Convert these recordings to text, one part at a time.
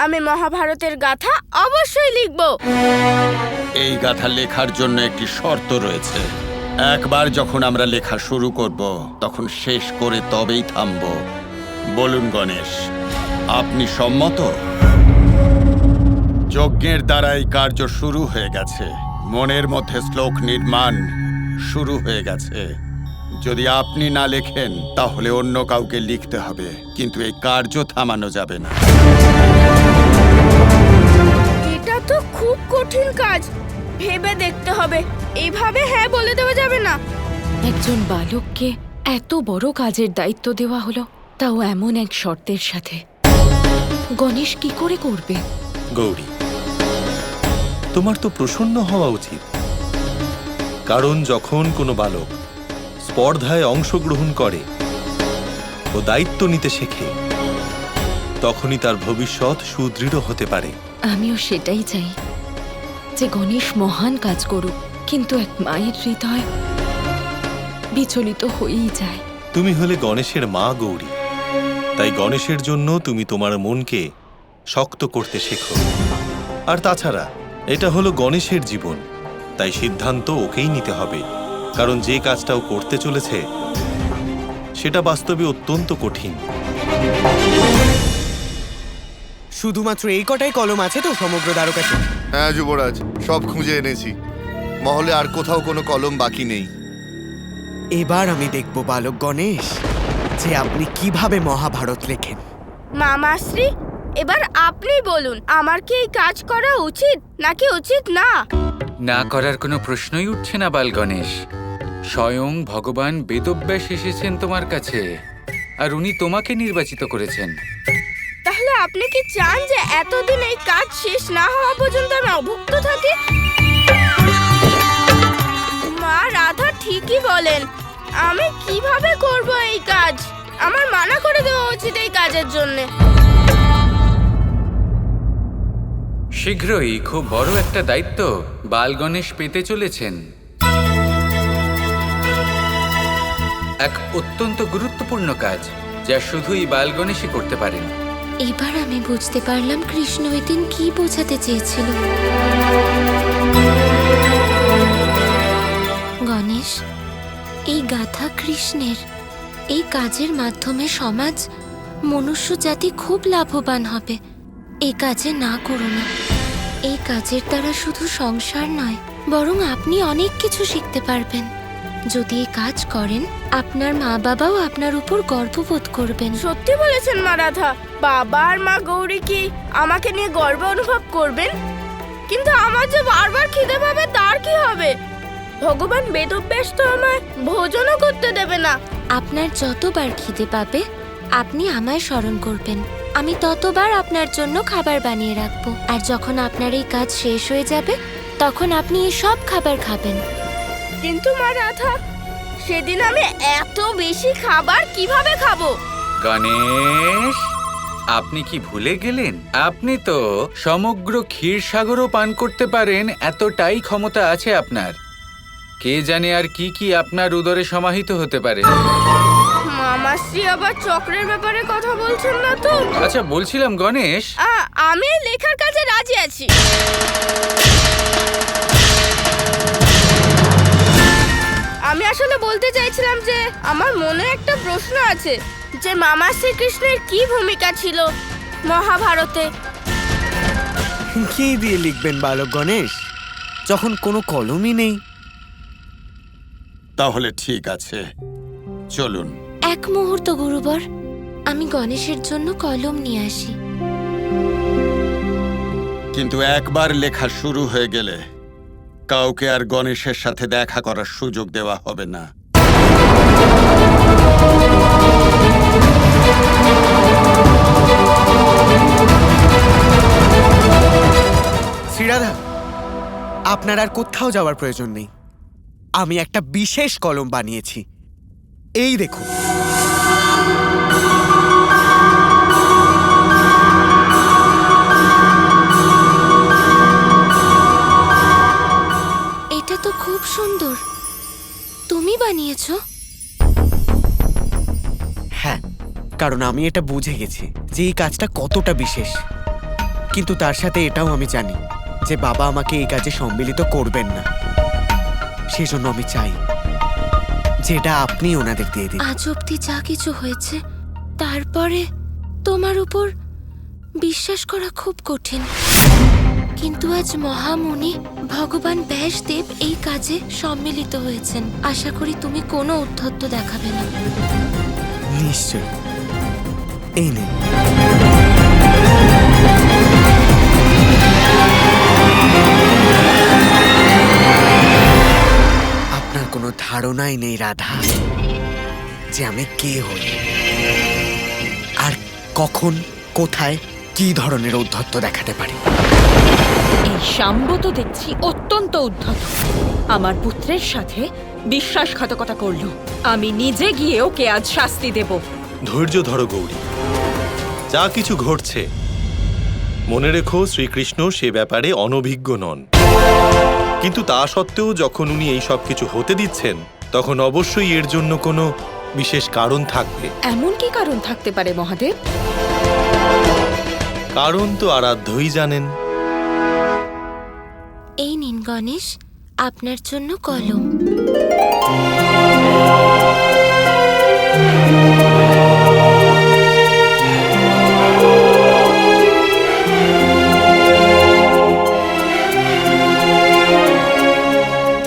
আমি মহাভারতের গাথা অবশ্যই লিখব। এই গাথা লেখার জন্য একটি শর্ত রয়েছে। একবার যখন আমরা লেখা শুরু করব তখন শেষ করে তবেই থামব। বলুন গণেশ, আপনি সম্মত? যজ্ঞের দ্বারা এই কার্য শুরু হয়ে গেছে। মনের মধ্যে শ্লোক নির্মাণ শুরু হয়ে গেছে। যদি আপনি না লেখেন তাহলে অন্য কাউকে লিখতে হবে, কিন্তু এই কার্য থামানো যাবে না। এটা তো খুব কঠিন কাজ, ভেবে দেখতে হবে। এইভাবে হ্যাঁ বলে দেওয়া যাবে না। একজন বালককে এত বড় কাজের দায়িত্ব দেওয়া হলো, তাও এমন এক শর্তের সাথে। গণেশ কি করে করবে? গৌরী, তোমার তো প্রসন্ন হওয়া উচিত, কারণ যখন কোনো বালক স্পর্ধায় অংশগ্রহণ করে ও দায়িত্ব নিতে শেখে, তখনই তার ভবিষ্যৎ সুদৃঢ় হতে পারে। আমিও সেটাই চাই, যে গণেশ মহান কাজ করুক, কিন্তু এক মায়ের হৃদয় বিচলিত হয়েই যায়। তুমি হলে গণেশের মা গৌরী, তাই গণেশের জন্য তুমি তোমার মনকে শক্ত করতে শেখো। আর তাছাড়া এটা হলো গণেশের জীবন, তাই সিদ্ধান্ত ওকেই নিতে হবে, কারণ যে কাজটাও করতে চলেছে সেটা বাস্তবে অত্যন্ত কঠিন। শুধুমাত্র এই কটাই কলম আছে তো সমগ্র দ্বারকাতে? হ্যাঁ যুবরাজ, সব খুঁজে এনেছি। মহলে আর কোথাও কোনো কলম বাকি নেই। এবার আমি দেখব বালক গণেশ যে আপনি কিভাবে মহাভারত লেখেন। মামাশ্রী, এবার আপনি বলুন, আমার কি এই কাজ করা উচিত নাকি উচিত না? না করার কোনো প্রশ্নই উঠছে না বাল গণেশ। স্বয়ং ভগবান বেদব্যাস এসেছেন তোমার কাছে, আর উনি তোমাকে নির্বাচিত করেছেন। তাহলে আপনি কি চান যে এতদিন এই কাজ শেষ না হওয়া পর্যন্ত আমি অভুক্ত থাকি? মা রাধা ঠিকই বলেন। আমি কিভাবে করব এই কাজ? আমার মানা করে দেওয়া উচিত এই কাজের জন্য। শীঘ্রই খুব বড় একটা দায়িত্ব বাল গণেশ পেতে চলেছেন। এক অত্যন্ত গুরুত্বপূর্ণ কাজ, যা শুধুই বাল গণেশই করতে পারেন। এবার আমি বুঝতে পারলাম কৃষ্ণ এদিন কি বোঝাতে চেয়েছিল। গণেশ, এই গাথা কৃষ্ণের। এই কাজের মাধ্যমে সমাজ, মনুষ্য জাতি খুব লাভবান হবে। এই কাজে না করো না। এই কাজের দ্বারা শুধু সংসার নয়, বরং আপনি অনেক কিছু শিখতে পারবেন। যদি এই কাজ করেন, আপনার মা বাবাও আপনার উপর গর্ববোধ করবেন। সত্যি বলেছেন মা রাধা। বাবা আর মা গৌরী কি আমাকে নিয়ে গর্ব অনুভব করবেন? কিন্তু আমার যে বারবার খিদে পাবে তার কি হবে? ভগবান বেদব্যাস তো আমায় ভোজনও করতে দেবে না। আপনার যতবার খিদে পাবে, আপনি আমায় স্মরণ করবেন। আমি ততবার আপনার জন্য খাবার বানিয়ে রাখবো। আর যখন আপনার এই কাজ শেষ হয়ে যাবে, তখন আপনি এই সব খাবার খাবেন। কিন্তু মা রাধা, সেদিন আমি এত বেশি খাবার কিভাবে খাবো? গণেশ, আপনি কি ভুলে গেলেন? আপনি তো সমগ্র ক্ষীরসাগরও পান করতে পারেন, এতটাই ক্ষমতা আছে আপনার। কে জানে আর কি কি আপনার উদরে সমাহিত হতে পারে। মামাশ্রী আবার চক্রের ব্যাপারে কথা বলছেন না তো? আচ্ছা, বলছিলাম গণেশ, আমি লেখার কাজে রাজি আছি। আমি আসলে বলতে চাইছিলাম যে আমার মনে একটা প্রশ্ন আছে, যে মামা শ্রীকৃষ্ণের কি ভূমিকা ছিল মহাভারতে? কি দিয়ে লিখবেন বালক গণেশ, যখন কোনো কলমই নেই? তাহলে ঠিক আছে, চলুন। এক মুহূর্ত গুরুবর, আমি গণেশের জন্য কলম নিয়ে আসি। কিন্তু একবার লেখা শুরু হয়ে গেলে কাউকে আর গণেশের সাথে দেখা করার সুযোগ দেওয়া হবে না। শ্রীরাধা, আপনার আর কোথাও যাওয়ার প্রয়োজন নেই। আমি একটা বিশেষ কলম বানিয়েছি, এই দেখুন। এটা তো খুব সুন্দর। তুমি বানিয়েছো? হ্যাঁ, কারণ আমি এটা বুঝে গেছি যে এই কাজটা কতটা বিশেষ। কিন্তু তার সাথে এটাও আমি জানি যে বাবা আমাকে এই কাজে সম্মিলিত করবেন না। সেজন্য আমি চাই যেটা আপনি ওনাদের দিয়ে দিন। আজ অব্দি যা কিছু হয়েছে তারপরে তোমার উপর বিশ্বাস করা খুব কঠিন, কিন্তু আজ মহামুনি ভগবান ব্যাসদেব এই কাজে সম্মিলিত হয়েছেন। আশা করি তুমি কোনো উদ্ধত্ত দেখাবে না। নিশ্চয়। এই নিন। আপনার কোনো ধারণাই নেই রাধা যে আমি কে হই আর কখন কোথায় কি ধরনের ঔদ্ধত্য দেখাতে পারি। এই শাম্ব তো দেখছি অত্যন্ত উদ্ধত। আমার পুত্রের সাথে বিশ্বাসঘাতকতা করলো। আমি নিজে গিয়ে ওকে আজ শাস্তি দেব। ধৈর্য ধরো গৌরী, যা কিছু ঘটছে মনে রেখো শ্রীকৃষ্ণ সে ব্যাপারে অনভিজ্ঞ নন। কিন্তু তা সত্ত্বেও যখন উনি এই সব কিছু হতে দিচ্ছেন তখন অবশ্যই এর জন্য কোনো বিশেষ কারণ থাকবে। এমন কি কারণ থাকতে পারে মহাদেব? কারণ তো আরাধ্যই জানেন। এই নিন গণেশ, আপনার জন্য কলম।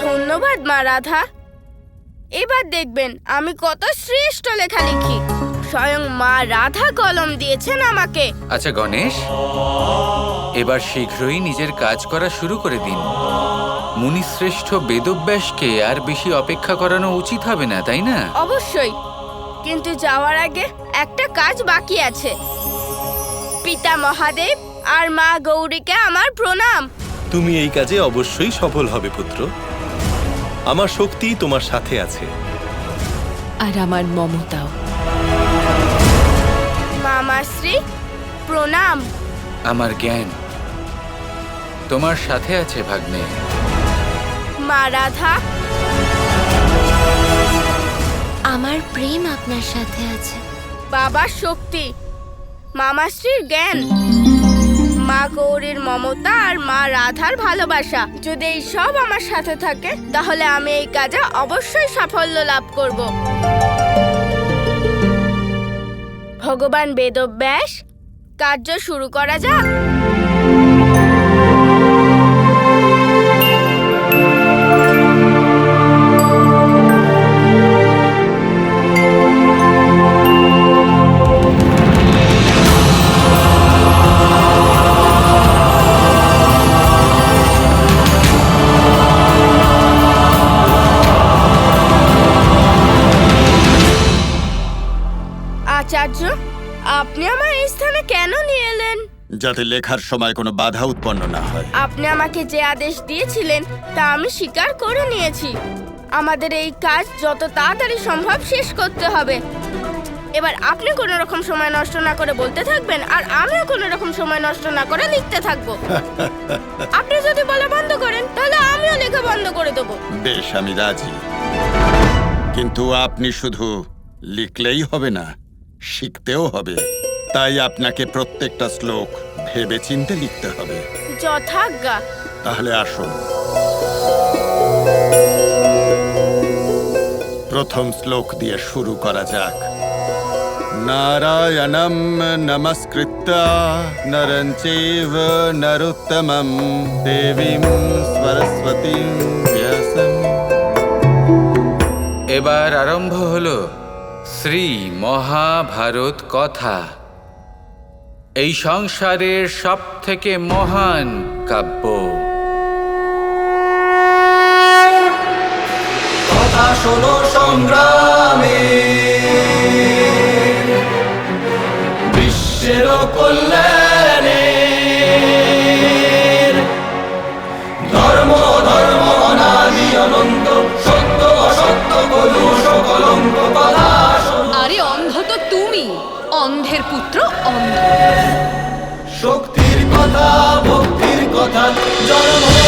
ধন্যবাদ মা রাধা। এবার দেখবেন আমি কত শ্রেষ্ঠ লেখা লিখি। স্বয়ং মা রাধা কলম দিয়েছেন আমাকে। আচ্ছা গণেশ, এবার শীঘ্রই নিজের কাজ করা শুরু করে দিন। মুনিশ্রেষ্ঠ বেদব্যাসকে আর বেশি অপেক্ষা করানো উচিত হবে না, তাই না? অবশ্যই, কিন্তু যাওয়ার আগে একটা কাজ বাকি আছে। পিতা মহাদেব আর মা গৌরীকে আমার প্রণাম। তুমি এই কাজে অবশ্যই সফল হবে পুত্র। আমার শক্তি তোমার সাথে আছে। আর আমার মমতাও। মামাশ্রী প্রণাম। আমার জ্ঞান তোমার সাথে আছে ভাগ্নে। মা রাধা আমার প্রেম আপনার সাথে আছে। বাবার শক্তি, মামাশ্রীর জ্ঞান, মা গৌরীর মমতা আর মা রাধার ভালোবাসা, যদি এই সব আমার সাথে থাকে তাহলে আমি এই কাজে অবশ্যই সাফল্য লাভ করব। ভগবান বেদব্যাস, কার্য শুরু করা যাক। আচার্য, আপনি আমার এই স্থানে কেন নিয়ে এলেন? যাতে লেখার সময় কোনো বাধা উৎপন্ন না হয়। আপনি আমাকে যে আদেশ দিয়েছিলেন তা আমি স্বীকার করে নিয়েছি। আমাদের এই কাজ যত তাড়াতাড়ি সম্ভব শেষ করতে হবে। এবার আপনি কোনো রকম সময় নষ্ট না করে বলতে থাকবেন, আর আমিও কোনো রকম সময় নষ্ট না করে লিখতে থাকবো। আপনি যদি বলা বন্ধ করেন তাহলে আমিও লেখা বন্ধ করে দেবো। বেশ, আমি রাজি। কিন্তু আপনি শুধু লিখলেই হবে না, শিখতেও হবে। তাই আপনাকে প্রত্যেকটা শ্লোক ভেবেচিন্তে লিখতে হবে। যথাজ্ঞা। তাহলে আসুন, প্রথম শ্লোক দিয়ে শুরু করা যাক। নারায়ণম নমস্কৃত্য নরং চৈব নরোত্তমং দেবীং সরস্বতীং ব্যাসং। এবার আরম্ভ হলো শ্রী মহাভারত কথা, এই সংসারের সব থেকে মহান কাব্য। কথা শোনো সংগ্রামে, বিশ্বের কল্যাণে। ধর্ম ধর্ম অনাদি অনন্ত, সত্য অসত্য কলুষ কলঙ্ক। কথা আরে অন্ধ তো তুমি, অন্ধের পুত্র অন্ধ। শক্তির কথা, ভক্তির কথা, জন্ম